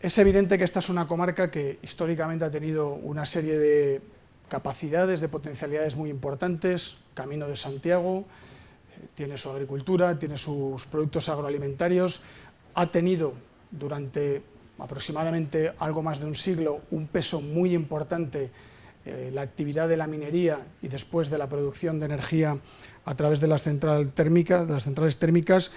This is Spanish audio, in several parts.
Es evidente que esta es una comarca que históricamente ha tenido una serie de capacidades, de potencialidades muy importantes. Camino de Santiago, tiene su agricultura, tiene sus productos agroalimentarios, ha tenido durante aproximadamente algo más de un siglo un peso muy importante la actividad de la minería y después de la producción de energía a través de las centrales térmicas,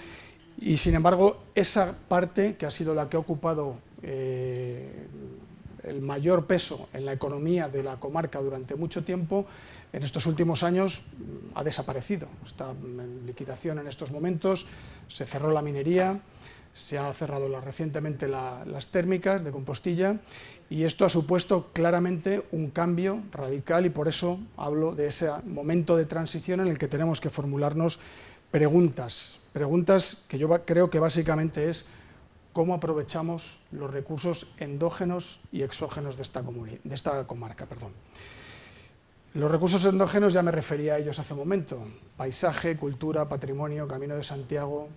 y sin embargo esa parte que ha sido la que ha ocupado el mayor peso en la economía de la comarca durante mucho tiempo, en estos últimos años ha desaparecido, está en liquidación en estos momentos. Se cerró la minería, se ha cerrado recientemente las térmicas de Compostilla, y esto ha supuesto claramente un cambio radical, y por eso hablo de ese momento de transición en el que tenemos que formularnos preguntas que yo creo que básicamente es cómo aprovechamos los recursos endógenos y exógenos de esta comarca. Los recursos endógenos ya me refería a ellos hace un momento: paisaje, cultura, patrimonio, Camino de Santiago,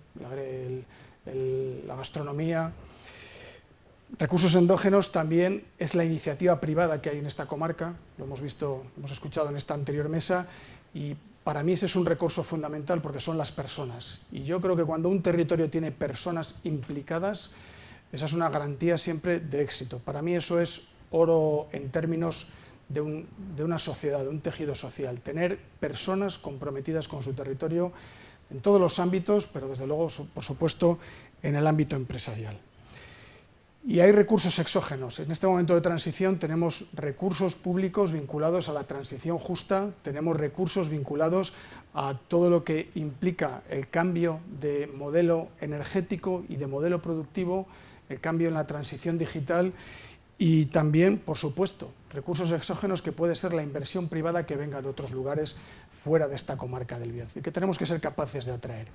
la gastronomía. Recursos endógenos también es la iniciativa privada que hay en esta comarca, lo hemos visto, hemos escuchado en esta anterior mesa, y para mí ese es un recurso fundamental porque son las personas. Y yo creo que cuando un territorio tiene personas implicadas, esa es una garantía siempre de éxito. Para mí eso es oro en términos de una sociedad, de un tejido social, tener personas comprometidas con su territorio en todos los ámbitos, pero desde luego, por supuesto, en el ámbito empresarial. Y hay recursos exógenos. En este momento de transición tenemos recursos públicos vinculados a la transición justa, tenemos recursos vinculados a todo lo que implica el cambio de modelo energético y de modelo productivo, el cambio en la transición digital, y también, por supuesto, recursos exógenos que puede ser la inversión privada que venga de otros lugares fuera de esta comarca del Bierzo y que tenemos que ser capaces de atraer.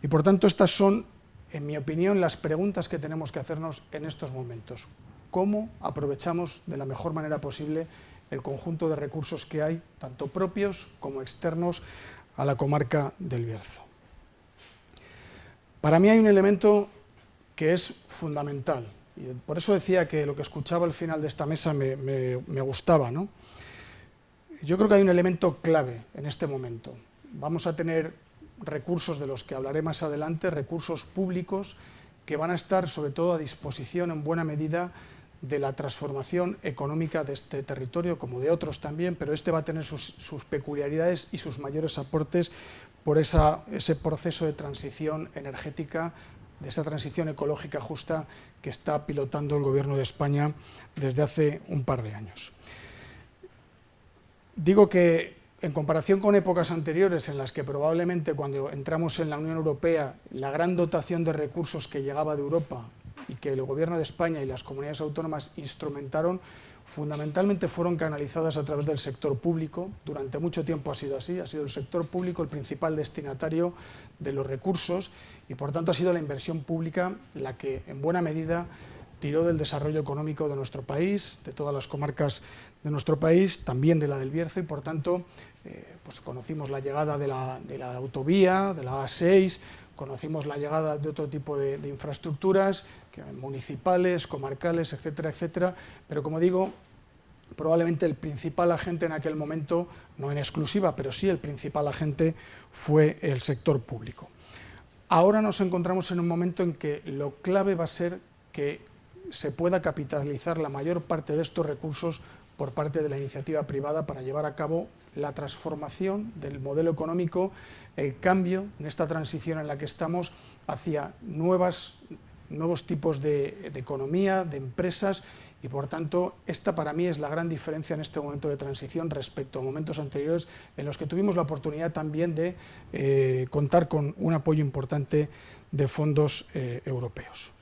Y por tanto estas son, en mi opinión, las preguntas que tenemos que hacernos en estos momentos. ¿Cómo aprovechamos de la mejor manera posible el conjunto de recursos que hay, tanto propios como externos, a la comarca del Bierzo? Para mí hay un elemento que es fundamental, y por eso decía que lo que escuchaba al final de esta mesa me gustaba, ¿no? Yo creo que hay un elemento clave en este momento. Vamos a tener recursos de los que hablaré más adelante, recursos públicos que van a estar sobre todo a disposición en buena medida de la transformación económica de este territorio, como de otros también, pero este va a tener sus peculiaridades y sus mayores aportes por ese proceso de transición energética, de esa transición ecológica justa que está pilotando el Gobierno de España desde hace un par de años. Digo que en comparación con épocas anteriores en las que probablemente cuando entramos en la Unión Europea la gran dotación de recursos que llegaba de Europa y que el Gobierno de España y las comunidades autónomas instrumentaron, fundamentalmente fueron canalizadas a través del sector público. Durante mucho tiempo ha sido así, ha sido el sector público el principal destinatario de los recursos y por tanto ha sido la inversión pública la que en buena medida tiró del desarrollo económico de nuestro país, de todas las comarcas de nuestro país, también de la del Bierzo, y por tanto pues conocimos la llegada de la autovía, de la A6, conocimos la llegada de otro tipo de infraestructuras municipales, comarcales, etcétera, etcétera, pero como digo, probablemente el principal agente en aquel momento, no en exclusiva, pero sí el principal agente fue el sector público. Ahora nos encontramos en un momento en que lo clave va a ser que se pueda capitalizar la mayor parte de estos recursos por parte de la iniciativa privada para llevar a cabo la transformación del modelo económico, el cambio en esta transición en la que estamos hacia nuevos tipos de economía, de empresas, y por tanto esta para mí es la gran diferencia en este momento de transición respecto a momentos anteriores en los que tuvimos la oportunidad también de contar con un apoyo importante de fondos europeos.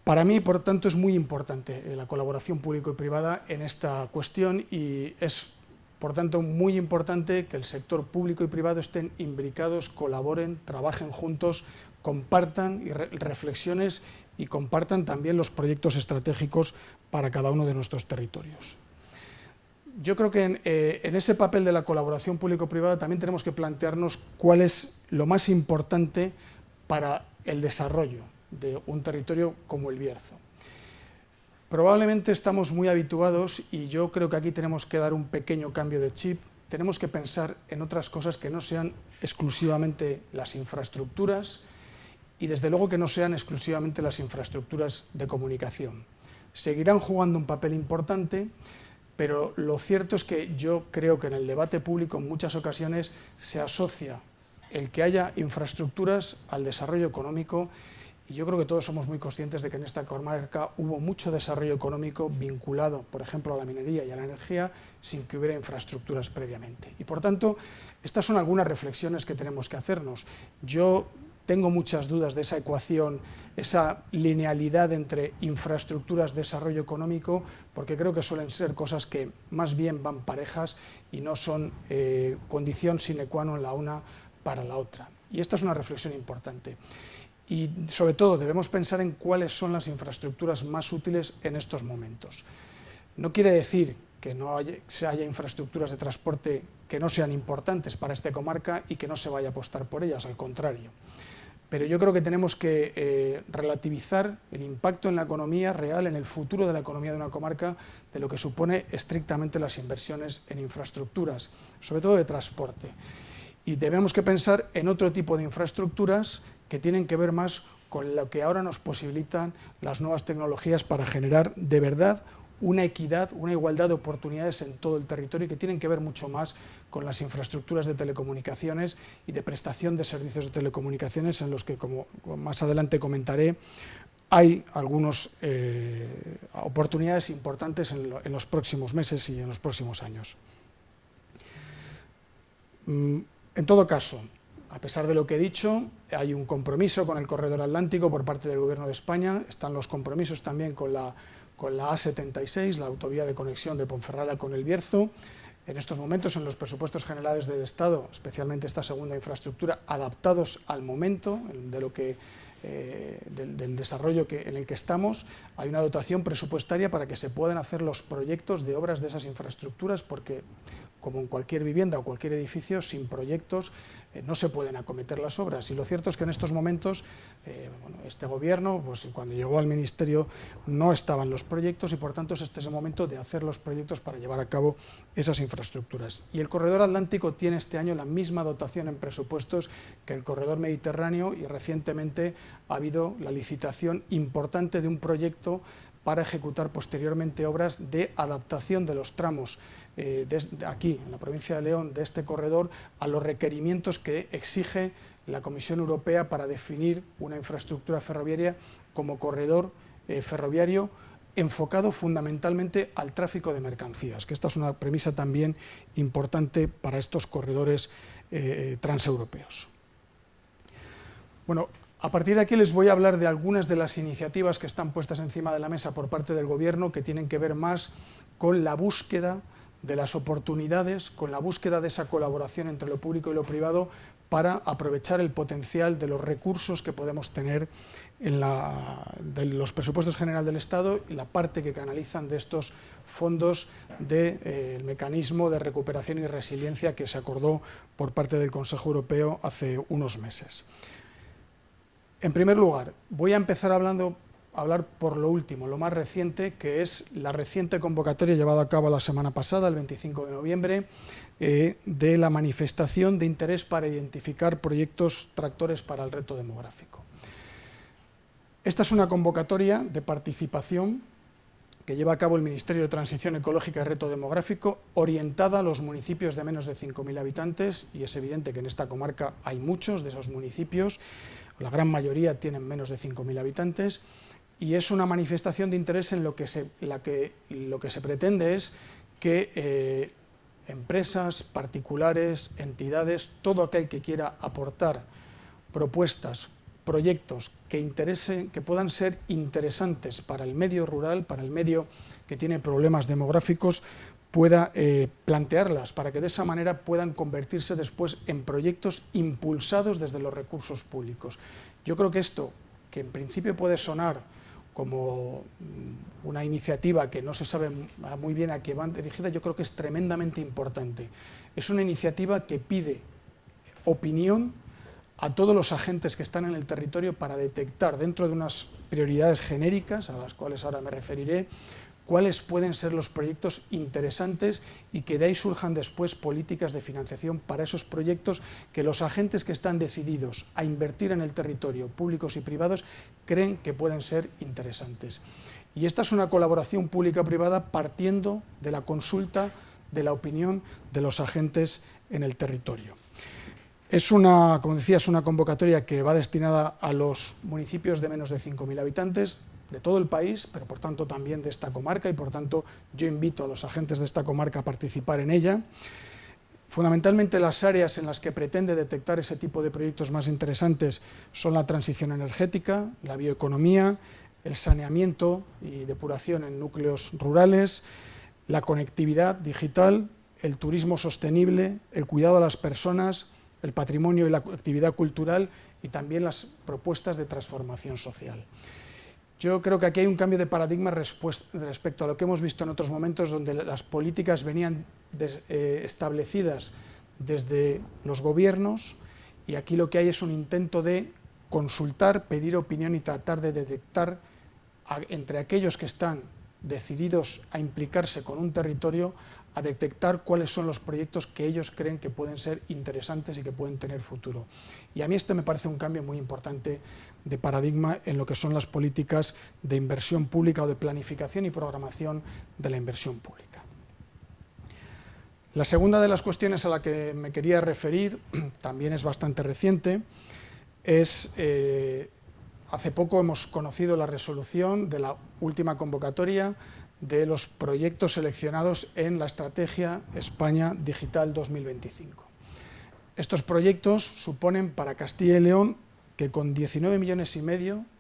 Para mí, por tanto, es muy importante la colaboración público y privada en esta cuestión y es, por tanto, muy importante que el sector público y privado estén imbricados, colaboren, trabajen juntos, compartan reflexiones y compartan también los proyectos estratégicos para cada uno de nuestros territorios. Yo creo que en ese papel de la colaboración público-privada también tenemos que plantearnos cuál es lo más importante para el desarrollo de un territorio como el Bierzo. Probablemente estamos muy habituados, y yo creo que aquí tenemos que dar un pequeño cambio de chip. Tenemos que pensar en otras cosas que no sean exclusivamente las infraestructuras y desde luego que no sean exclusivamente las infraestructuras de comunicación. Seguirán jugando un papel importante, pero lo cierto es que yo creo que en el debate público en muchas ocasiones se asocia el que haya infraestructuras al desarrollo económico, y yo creo que todos somos muy conscientes de que en esta comarca hubo mucho desarrollo económico vinculado, por ejemplo, a la minería y a la energía, sin que hubiera infraestructuras previamente. Y por tanto, estas son algunas reflexiones que tenemos que hacernos. Yo tengo muchas dudas de esa ecuación, esa linealidad entre infraestructuras, desarrollo económico, porque creo que suelen ser cosas que más bien van parejas y no son condición sine qua non la una para la otra. Y esta es una reflexión importante. Y sobre todo debemos pensar en cuáles son las infraestructuras más útiles en estos momentos. No quiere decir que no haya infraestructuras de transporte que no sean importantes para esta comarca y que no se vaya a apostar por ellas, al contrario. Pero yo creo que tenemos que relativizar el impacto en la economía real, en el futuro de la economía de una comarca, de lo que supone estrictamente las inversiones en infraestructuras, sobre todo de transporte. Y debemos que pensar en otro tipo de infraestructuras que tienen que ver más con lo que ahora nos posibilitan las nuevas tecnologías para generar de verdad una equidad, una igualdad de oportunidades en todo el territorio, y que tienen que ver mucho más con las infraestructuras de telecomunicaciones y de prestación de servicios de telecomunicaciones, en los que, como más adelante comentaré, hay algunas oportunidades importantes en los próximos meses y en los próximos años. En todo caso, a pesar de lo que he dicho, hay un compromiso con el corredor atlántico por parte del Gobierno de España, están los compromisos también con la A76, la autovía de conexión de Ponferrada con el Bierzo. En estos momentos, en los presupuestos generales del Estado, especialmente esta segunda infraestructura, adaptados al momento del desarrollo en el que estamos, hay una dotación presupuestaria para que se puedan hacer los proyectos de obras de esas infraestructuras, porque, como en cualquier vivienda o cualquier edificio, sin proyectos no se pueden acometer las obras. Y lo cierto es que en estos momentos este gobierno, pues, cuando llegó al ministerio, no estaban los proyectos, y por tanto es el momento de hacer los proyectos para llevar a cabo esas infraestructuras. Y el corredor atlántico tiene este año la misma dotación en presupuestos que el corredor mediterráneo, y recientemente ha habido la licitación importante de un proyecto para ejecutar posteriormente obras de adaptación de los tramos aquí, en la provincia de León, de este corredor, a los requerimientos que exige la Comisión Europea para definir una infraestructura ferroviaria como corredor ferroviario enfocado fundamentalmente al tráfico de mercancías, que esta es una premisa también importante para estos corredores transeuropeos. Bueno, a partir de aquí les voy a hablar de algunas de las iniciativas que están puestas encima de la mesa por parte del Gobierno, que tienen que ver más con la búsqueda de las oportunidades, con la búsqueda de esa colaboración entre lo público y lo privado para aprovechar el potencial de los recursos que podemos tener de los presupuestos generales del Estado y la parte que canalizan de estos fondos del mecanismo de recuperación y resiliencia que se acordó por parte del Consejo Europeo hace unos meses. En primer lugar, voy a empezar a hablar por lo último, lo más reciente, que es la reciente convocatoria llevada a cabo la semana pasada, el 25 de noviembre, de la manifestación de interés para identificar proyectos tractores para el reto demográfico. Esta es una convocatoria de participación que lleva a cabo el Ministerio de Transición Ecológica y Reto Demográfico, orientada a los municipios de menos de 5.000 habitantes, y es evidente que en esta comarca hay muchos de esos municipios, la gran mayoría tienen menos de 5.000 habitantes, y es una manifestación de interés en lo que se pretende es que empresas, particulares, entidades, todo aquel que quiera aportar propuestas, proyectos que puedan ser interesantes para el medio rural, para el medio que tiene problemas demográficos, pueda plantearlas, para que de esa manera puedan convertirse después en proyectos impulsados desde los recursos públicos. Yo creo que esto, que en principio puede sonar como una iniciativa que no se sabe muy bien a qué va dirigida, yo creo que es tremendamente importante. Es una iniciativa que pide opinión a todos los agentes que están en el territorio para detectar, dentro de unas prioridades genéricas, a las cuales ahora me referiré, cuáles pueden ser los proyectos interesantes y que de ahí surjan después políticas de financiación para esos proyectos que los agentes que están decididos a invertir en el territorio, públicos y privados, creen que pueden ser interesantes. Y esta es una colaboración pública-privada partiendo de la consulta de la opinión de los agentes en el territorio. Es una, como decía, es una convocatoria que va destinada a los municipios de menos de 5.000 habitantes, de todo el país, pero por tanto también de esta comarca, y por tanto yo invito a los agentes de esta comarca a participar en ella. Fundamentalmente las áreas en las que pretende detectar ese tipo de proyectos más interesantes son la transición energética, la bioeconomía, el saneamiento y depuración en núcleos rurales, la conectividad digital, el turismo sostenible, el cuidado a las personas, el patrimonio y la actividad cultural y también las propuestas de transformación social. Yo creo que aquí hay un cambio de paradigma respecto a lo que hemos visto en otros momentos donde las políticas venían establecidas desde los gobiernos y aquí lo que hay es un intento de consultar, pedir opinión y tratar de detectar entre aquellos que están decididos a implicarse con un territorio, a detectar cuáles son los proyectos que ellos creen que pueden ser interesantes y que pueden tener futuro. Y a mí este me parece un cambio muy importante de paradigma en lo que son las políticas de inversión pública o de planificación y programación de la inversión pública. La segunda de las cuestiones a la que me quería referir, también es bastante reciente, es hace poco hemos conocido la resolución de la última convocatoria de los proyectos seleccionados en la Estrategia España Digital 2025. Estos proyectos suponen para Castilla y León que con 19,5 millones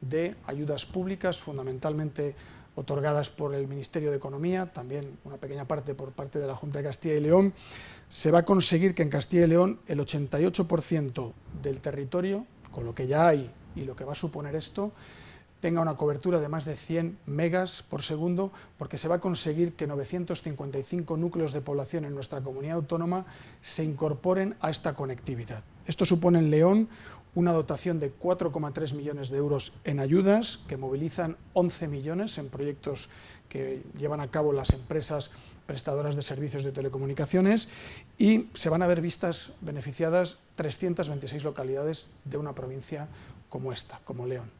de ayudas públicas, fundamentalmente otorgadas por el Ministerio de Economía, también una pequeña parte por parte de la Junta de Castilla y León, se va a conseguir que en Castilla y León el 88% del territorio, con lo que ya hay y lo que va a suponer esto, tenga una cobertura de más de 100 megas por segundo, porque se va a conseguir que 955 núcleos de población en nuestra comunidad autónoma se incorporen a esta conectividad. Esto supone en León una dotación de 4,3 millones de euros en ayudas, que movilizan 11 millones en proyectos que llevan a cabo las empresas prestadoras de servicios de telecomunicaciones, y se van a ver vistas beneficiadas 326 localidades de una provincia como esta, como León.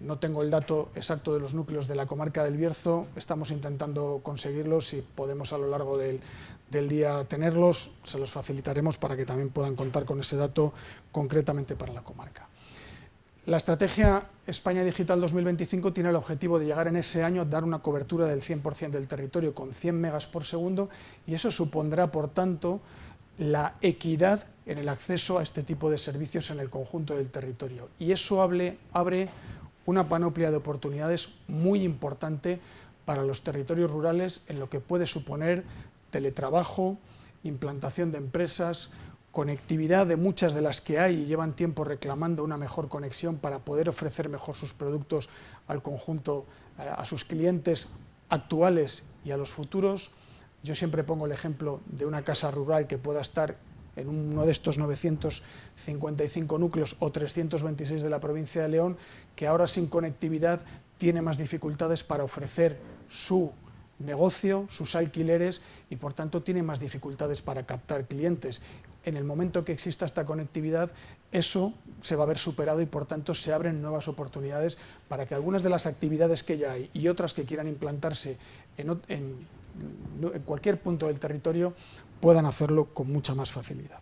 No tengo el dato exacto de los núcleos de la comarca del Bierzo, estamos intentando conseguirlos, si podemos a lo largo del día tenerlos, se los facilitaremos para que también puedan contar con ese dato concretamente para la comarca. La Estrategia España Digital 2025 tiene el objetivo de llegar en ese año a dar una cobertura del 100% del territorio con 100 megas por segundo y eso supondrá, por tanto, la equidad en el acceso a este tipo de servicios en el conjunto del territorio. Y eso abre una panoplia de oportunidades muy importante para los territorios rurales en lo que puede suponer teletrabajo, implantación de empresas, conectividad de muchas de las que hay y llevan tiempo reclamando una mejor conexión para poder ofrecer mejor sus productos al conjunto, a sus clientes actuales y a los futuros. Yo siempre pongo el ejemplo de una casa rural que pueda estar en uno de estos 955 núcleos o 326 de la provincia de León, que ahora sin conectividad tiene más dificultades para ofrecer su negocio, sus alquileres y por tanto tiene más dificultades para captar clientes. En el momento que exista esta conectividad, eso se va a ver superado y por tanto se abren nuevas oportunidades para que algunas de las actividades que ya hay y otras que quieran implantarse en cualquier punto del territorio puedan hacerlo con mucha más facilidad.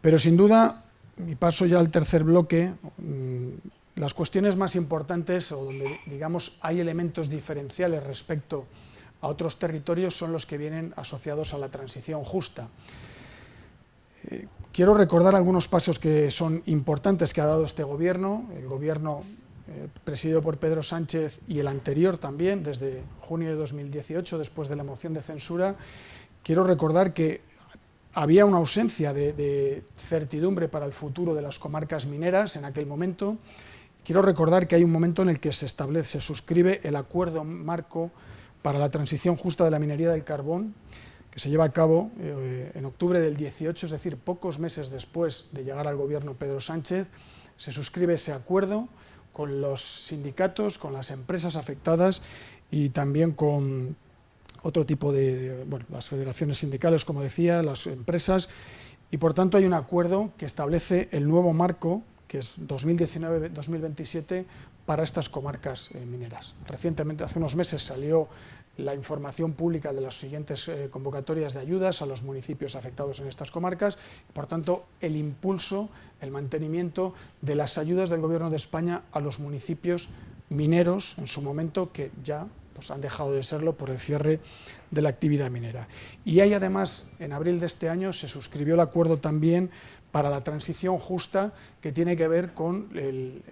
Pero sin duda, y paso ya al tercer bloque, las cuestiones más importantes o donde digamos hay elementos diferenciales respecto a otros territorios son los que vienen asociados a la transición justa. Quiero recordar algunos pasos que son importantes que ha dado este gobierno, el gobierno presidido por Pedro Sánchez y el anterior también, desde junio de 2018, después de la moción de censura. Quiero recordar que había una ausencia de certidumbre para el futuro de las comarcas mineras en aquel momento. Quiero recordar que hay un momento en el que se suscribe el acuerdo marco para la transición justa de la minería del carbón, que se lleva a cabo en octubre del 18, es decir, pocos meses después de llegar al gobierno Pedro Sánchez, se suscribe ese acuerdo con los sindicatos, con las empresas afectadas y también con otro tipo de, bueno, las federaciones sindicales, como decía, las empresas, y por tanto hay un acuerdo que establece el nuevo marco, que es 2019-2027, para estas comarcas mineras. Recientemente, hace unos meses, salió la información pública de las siguientes convocatorias de ayudas a los municipios afectados en estas comarcas, y por tanto el impulso, el mantenimiento de las ayudas del Gobierno de España a los municipios mineros en su momento, que ya pues, han dejado de serlo por el cierre de la actividad minera. Y hay además, en abril de este año, se suscribió el acuerdo también para la transición justa, que tiene que ver con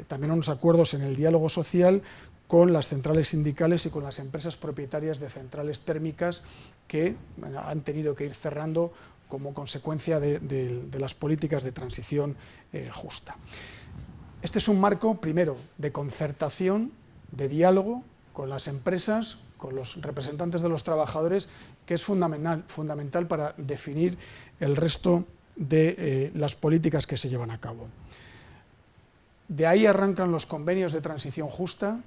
también unos acuerdos en el diálogo social con las centrales sindicales y con las empresas propietarias de centrales térmicas que han tenido que ir cerrando como consecuencia de las políticas de transición justa. Este es un marco, primero, de concertación, de diálogo con las empresas, con los representantes de los trabajadores, que es fundamental para definir el resto de las políticas que se llevan a cabo. De ahí arrancan los convenios de transición justa.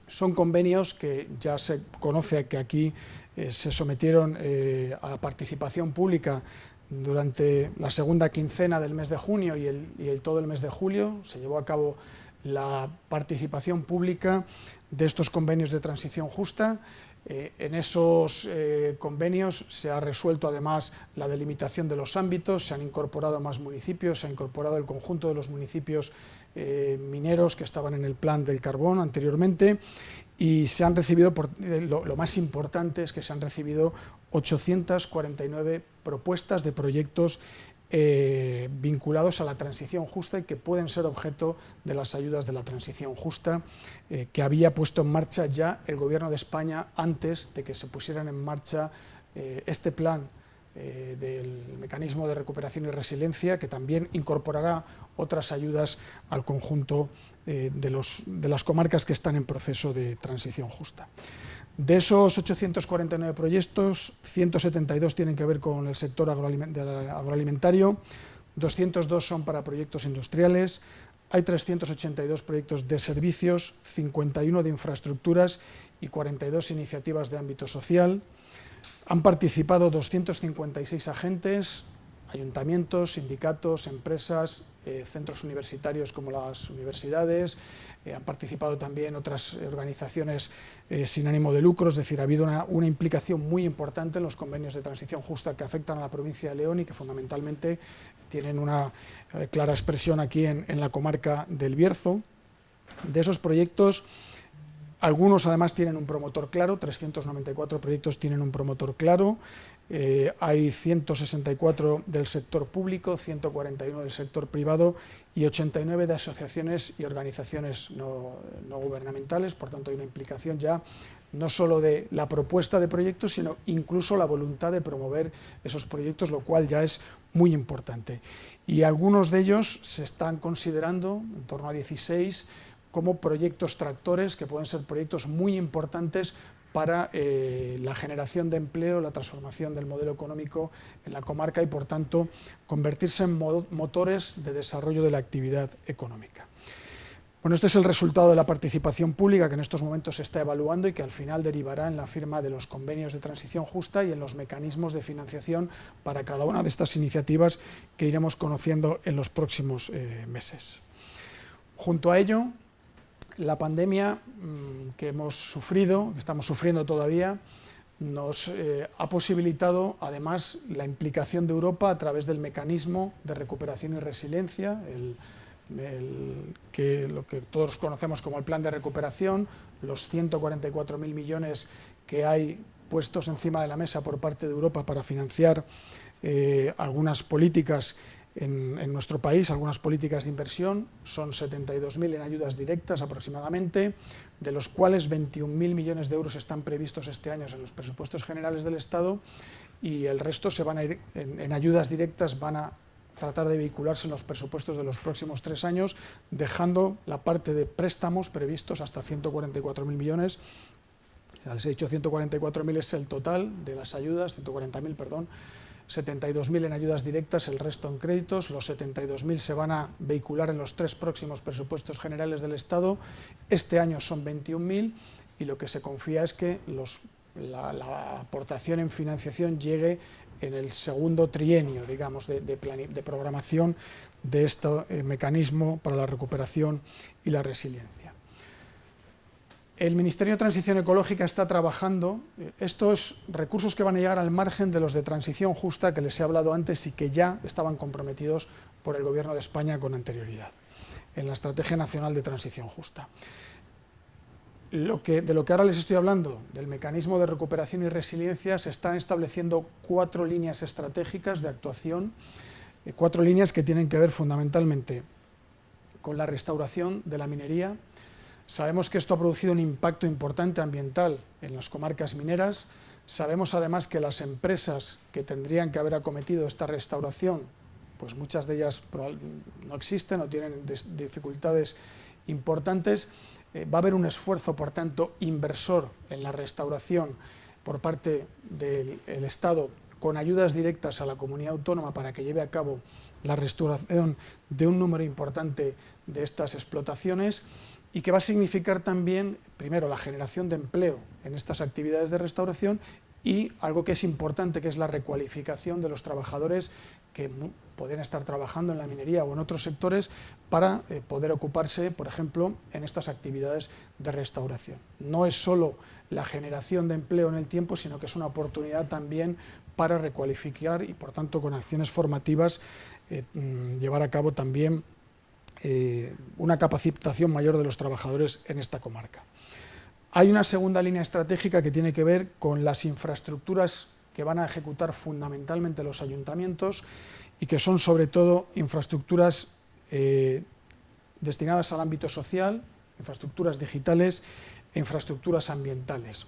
Son convenios que ya se conoce que aquí se sometieron a participación pública durante la segunda quincena del mes de junio y todo el mes de julio. Se llevó a cabo la participación pública de estos convenios de transición justa. En esos convenios se ha resuelto además la delimitación de los ámbitos, se han incorporado más municipios, se ha incorporado el conjunto de los municipios mineros que estaban en el plan del carbón anteriormente, y se han recibido, lo más importante es que se han recibido 849 propuestas de proyectos vinculados a la transición justa y que pueden ser objeto de las ayudas de la transición justa que había puesto en marcha ya el Gobierno de España antes de que se pusieran en marcha este plan del mecanismo de recuperación y resiliencia, que también incorporará otras ayudas al conjunto de las comarcas que están en proceso de transición justa. De esos 849 proyectos, 172 tienen que ver con el sector agroalimentario, 202 son para proyectos industriales, hay 382 proyectos de servicios, 51 de infraestructuras y 42 iniciativas de ámbito social. Han participado 256 agentes, ayuntamientos, sindicatos, empresas, centros universitarios como las universidades, han participado también otras organizaciones sin ánimo de lucro, es decir, ha habido una implicación muy importante en los convenios de transición justa que afectan a la provincia de León y que fundamentalmente tienen una clara expresión aquí en la comarca del Bierzo. De esos proyectos, algunos además tienen un promotor claro, 394 proyectos tienen un promotor claro, hay 164 del sector público, 141 del sector privado y 89 de asociaciones y organizaciones no gubernamentales. Por tanto, hay una implicación ya no solo de la propuesta de proyectos, sino incluso la voluntad de promover esos proyectos, lo cual ya es muy importante. Y algunos de ellos se están considerando, en torno a 16, como proyectos tractores, que pueden ser proyectos muy importantes para la generación de empleo, la transformación del modelo económico en la comarca y, por tanto, convertirse en motores de desarrollo de la actividad económica. Bueno, este es el resultado de la participación pública que en estos momentos se está evaluando y que al final derivará en la firma de los convenios de transición justa y en los mecanismos de financiación para cada una de estas iniciativas que iremos conociendo en los próximos meses. Junto a ello, la pandemia que hemos sufrido, que estamos sufriendo todavía, nos ha posibilitado además la implicación de Europa a través del mecanismo de recuperación y resiliencia, lo que todos conocemos como el plan de recuperación, los 144.000 millones que hay puestos encima de la mesa por parte de Europa para financiar algunas políticas en nuestro país, algunas políticas de inversión. Son 72.000 en ayudas directas aproximadamente, de los cuales 21.000 millones de euros están previstos este año en los presupuestos generales del Estado, y el resto se van a ir en ayudas directas, van a tratar de vehicularse en los presupuestos de los próximos 3 años, dejando la parte de préstamos previstos hasta 144.000 millones, Les he dicho 144.000 es el total de las ayudas, 140.000, perdón, 72.000 en ayudas directas, el resto en créditos. Los 72.000 se van a vehicular en los 3 próximos presupuestos generales del Estado. Este año son 21.000 y lo que se confía es que la aportación en financiación llegue en el segundo trienio, digamos, de programación de este mecanismo para la recuperación y la resiliencia. El Ministerio de Transición Ecológica está trabajando estos recursos que van a llegar al margen de los de transición justa que les he hablado antes y que ya estaban comprometidos por el Gobierno de España con anterioridad en la Estrategia Nacional de Transición Justa. De lo que ahora les estoy hablando, del mecanismo de recuperación y resiliencia, se están estableciendo 4 líneas estratégicas de actuación, 4 líneas que tienen que ver fundamentalmente con la restauración de la minería. Sabemos que esto ha producido un impacto importante ambiental en las comarcas mineras. Sabemos además que las empresas que tendrían que haber acometido esta restauración, pues muchas de ellas no existen o tienen dificultades importantes. Va a haber un esfuerzo, por tanto, inversor en la restauración por parte del Estado, con ayudas directas a la comunidad autónoma para que lleve a cabo la restauración de un número importante de estas explotaciones, y que va a significar también, primero, la generación de empleo en estas actividades de restauración y algo que es importante, que es la recualificación de los trabajadores que pueden estar trabajando en la minería o en otros sectores para poder ocuparse, por ejemplo, en estas actividades de restauración. No es solo la generación de empleo en el tiempo, sino que es una oportunidad también para recualificar y, por tanto, con acciones formativas, llevar a cabo también una capacitación mayor de los trabajadores en esta comarca. Hay una segunda línea estratégica que tiene que ver con las infraestructuras que van a ejecutar fundamentalmente los ayuntamientos y que son sobre todo infraestructuras destinadas al ámbito social, infraestructuras digitales e infraestructuras ambientales.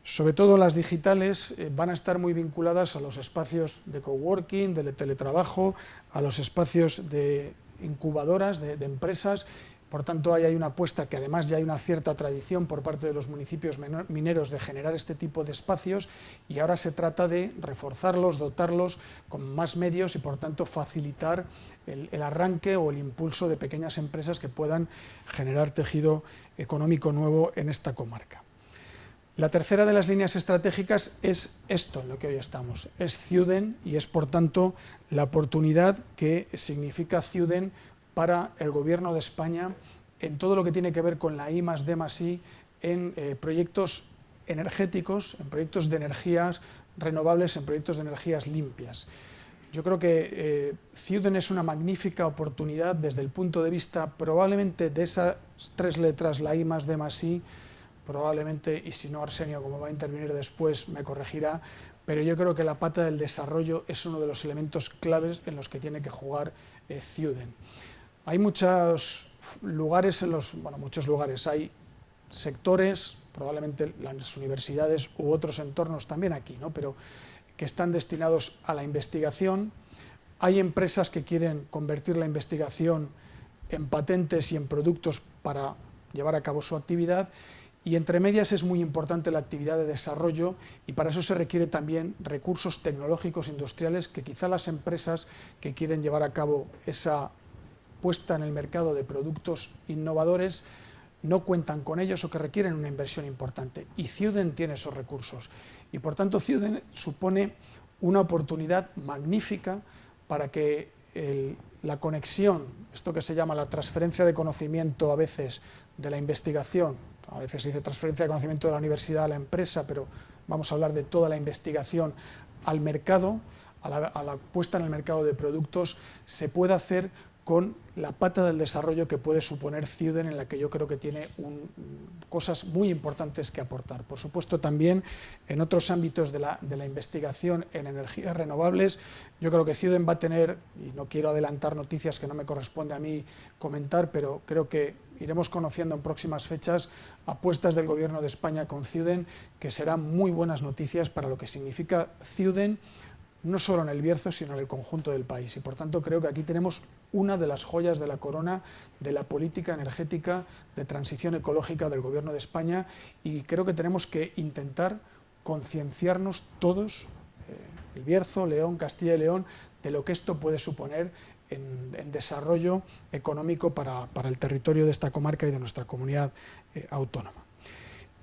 Sobre todo las digitales van a estar muy vinculadas a los espacios de coworking, de teletrabajo, a los espacios de incubadoras de empresas. Por tanto, ahí hay una apuesta que además ya hay una cierta tradición por parte de los municipios mineros de generar este tipo de espacios, y ahora se trata de reforzarlos, dotarlos con más medios y, por tanto, facilitar el arranque o el impulso de pequeñas empresas que puedan generar tejido económico nuevo en esta comarca. La tercera de las líneas estratégicas es esto en lo que hoy estamos, es Ciuden, y es, por tanto, la oportunidad que significa Ciuden para el Gobierno de España en todo lo que tiene que ver con la I+D+I, en proyectos energéticos, en proyectos de energías renovables, en proyectos de energías limpias. Yo creo que Ciuden es una magnífica oportunidad desde el punto de vista probablemente de esas 3 letras, la I+D+I, probablemente, y si no Arsenio, como va a intervenir después, me corregirá, pero yo creo que la pata del desarrollo es uno de los elementos claves en los que tiene que jugar Ciuden. Hay muchos lugares, hay sectores, probablemente las universidades u otros entornos también aquí, ¿no?, pero que están destinados a la investigación. Hay empresas que quieren convertir la investigación en patentes y en productos para llevar a cabo su actividad, y entre medias es muy importante la actividad de desarrollo, y para eso se requiere también recursos tecnológicos industriales que quizá las empresas que quieren llevar a cabo esa puesta en el mercado de productos innovadores no cuentan con ellos o que requieren una inversión importante, y Ciuden tiene esos recursos, y por tanto Ciuden supone una oportunidad magnífica para que la conexión, esto que se llama la transferencia de conocimiento a veces de la investigación, a veces se dice transferencia de conocimiento de la universidad a la empresa, pero vamos a hablar de toda la investigación al mercado, a la puesta en el mercado de productos, se puede hacer con la pata del desarrollo que puede suponer Ciuden, en la que yo creo que tiene cosas muy importantes que aportar. Por supuesto, también en otros ámbitos de la investigación en energías renovables, yo creo que Ciuden va a tener, y no quiero adelantar noticias que no me corresponde a mí comentar, pero creo que iremos conociendo en próximas fechas apuestas del Gobierno de España con Ciuden, que serán muy buenas noticias para lo que significa Ciuden, no solo en el Bierzo, sino en el conjunto del país. Y por tanto creo que aquí tenemos una de las joyas de la corona de la política energética de transición ecológica del Gobierno de España, y creo que tenemos que intentar concienciarnos todos, El Bierzo, León, Castilla y León, de lo que esto puede suponer en desarrollo económico para el territorio de esta comarca y de nuestra comunidad autónoma.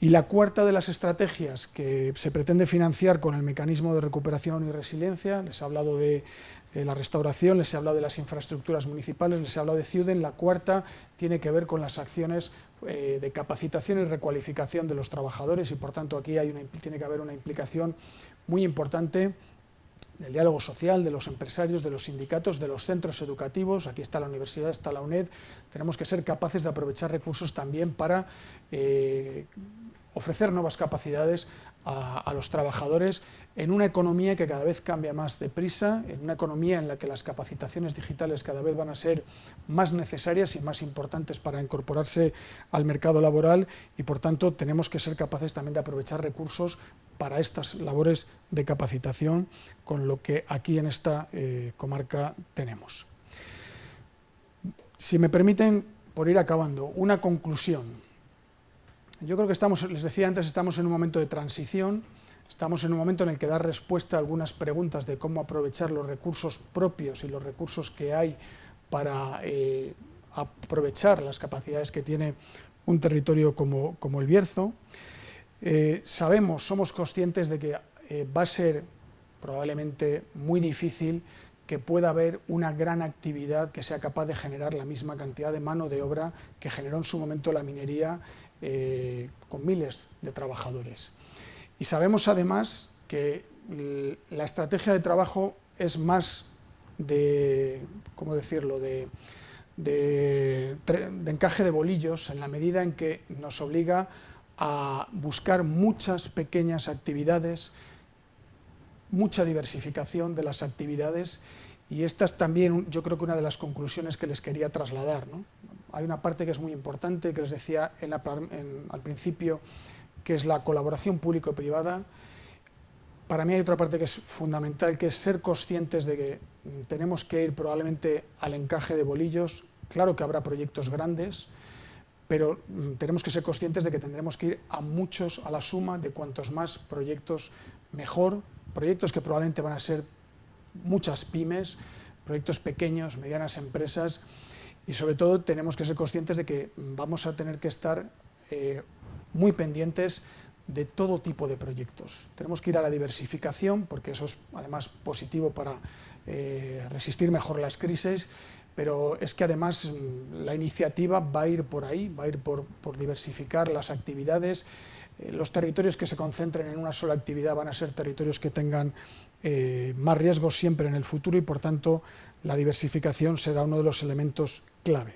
Y la cuarta de las estrategias que se pretende financiar con el mecanismo de recuperación y resiliencia, les he hablado de la restauración, les he hablado de las infraestructuras municipales, les he hablado de CIUDEN, la cuarta tiene que ver con las acciones de capacitación y recualificación de los trabajadores, y por tanto aquí tiene que haber una implicación muy importante del diálogo social, de los empresarios, de los sindicatos, de los centros educativos. Aquí está la universidad, está la UNED. Tenemos que ser capaces de aprovechar recursos también para ofrecer nuevas capacidades a los trabajadores en una economía que cada vez cambia más deprisa, en una economía en la que las capacitaciones digitales cada vez van a ser más necesarias y más importantes para incorporarse al mercado laboral, y por tanto tenemos que ser capaces también de aprovechar recursos para estas labores de capacitación, con lo que aquí en esta comarca tenemos. Si me permiten, por ir acabando, una conclusión. Yo creo que les decía antes, estamos en un momento de transición, estamos en un momento en el que dar respuesta a algunas preguntas de cómo aprovechar los recursos propios y los recursos que hay para aprovechar las capacidades que tiene un territorio como el Bierzo. Somos conscientes de que va a ser probablemente muy difícil que pueda haber una gran actividad que sea capaz de generar la misma cantidad de mano de obra que generó en su momento la minería, con miles de trabajadores. Y sabemos además que la estrategia de trabajo es más ¿cómo decirlo?, de encaje de bolillos, en la medida en que nos obliga a buscar muchas pequeñas actividades, mucha diversificación de las actividades, y esta es también, yo creo que una de las conclusiones que les quería trasladar, ¿no? Hay una parte que es muy importante, que les decía al principio, que es la colaboración público-privada. Para mí hay otra parte que es fundamental, que es ser conscientes de que tenemos que ir probablemente al encaje de bolillos. Claro que habrá proyectos grandes, pero tenemos que ser conscientes de que tendremos que ir a la suma de cuantos más proyectos mejor, proyectos que probablemente van a ser muchas pymes, proyectos pequeños, medianas empresas, y sobre todo tenemos que ser conscientes de que vamos a tener que estar muy pendientes de todo tipo de proyectos. Tenemos que ir a la diversificación, porque eso es además positivo para resistir mejor las crisis, pero es que además la iniciativa va a ir por ahí, va a ir por diversificar las actividades. Los territorios que se concentren en una sola actividad van a ser territorios que tengan más riesgos siempre en el futuro, y por tanto la diversificación será uno de los elementos clave.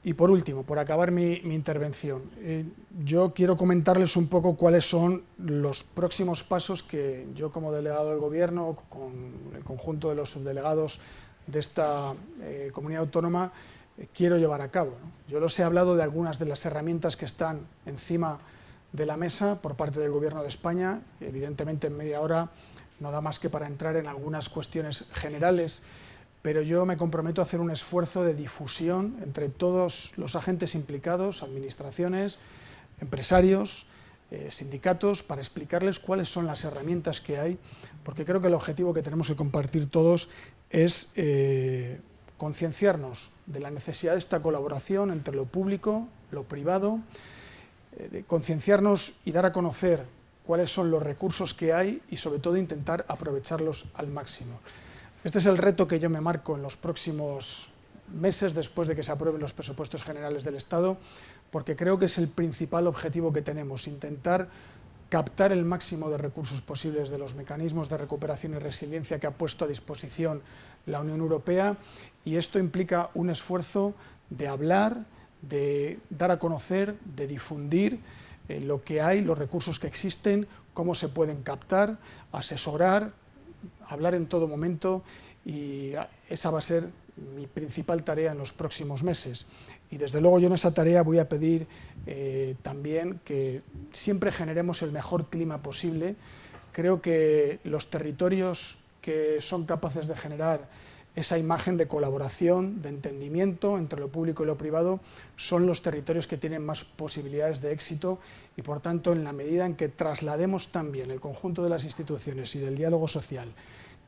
Y por último, por acabar mi intervención, yo quiero comentarles un poco cuáles son los próximos pasos que yo, como delegado del Gobierno, con el conjunto de los subdelegados de esta comunidad autónoma, quiero llevar a cabo, ¿no? Yo les he hablado de algunas de las herramientas que están encima de la mesa por parte del Gobierno de España. Evidentemente, en media hora no da más que para entrar en algunas cuestiones generales, pero yo me comprometo a hacer un esfuerzo de difusión entre todos los agentes implicados, administraciones, empresarios, sindicatos, para explicarles cuáles son las herramientas que hay, porque creo que el objetivo que tenemos que compartir todos es concienciarnos de la necesidad de esta colaboración entre lo público, lo privado, concienciarnos y dar a conocer cuáles son los recursos que hay, y sobre todo intentar aprovecharlos al máximo. Este es el reto que yo me marco en los próximos meses, después de que se aprueben los presupuestos generales del Estado, porque creo que es el principal objetivo que tenemos: intentar captar el máximo de recursos posibles de los mecanismos de recuperación y resiliencia que ha puesto a disposición la Unión Europea, y esto implica un esfuerzo de hablar, de dar a conocer, de difundir lo que hay, los recursos que existen, cómo se pueden captar, asesorar, hablar en todo momento, y esa va a ser mi principal tarea en los próximos meses. Y desde luego yo en esa tarea voy a pedir también que siempre generemos el mejor clima posible. Creo que los territorios que son capaces de generar esa imagen de colaboración, de entendimiento entre lo público y lo privado, son los territorios que tienen más posibilidades de éxito y, por tanto, en la medida en que traslademos también el conjunto de las instituciones y del diálogo social,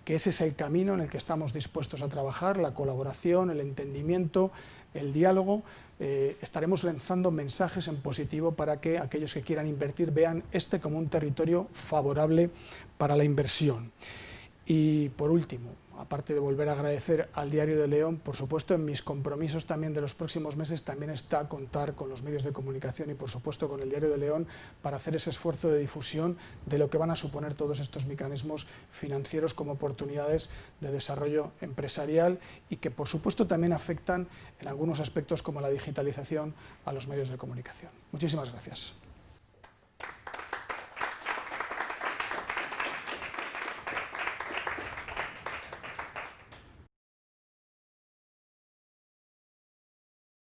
que ese es el camino en el que estamos dispuestos a trabajar, la colaboración, el entendimiento, el diálogo, estaremos lanzando mensajes en positivo para que aquellos que quieran invertir vean este como un territorio favorable para la inversión. Y por último, aparte de volver a agradecer al Diario de León, por supuesto en mis compromisos también de los próximos meses también está contar con los medios de comunicación y por supuesto con el Diario de León para hacer ese esfuerzo de difusión de lo que van a suponer todos estos mecanismos financieros como oportunidades de desarrollo empresarial y que por supuesto también afectan en algunos aspectos como la digitalización a los medios de comunicación. Muchísimas gracias.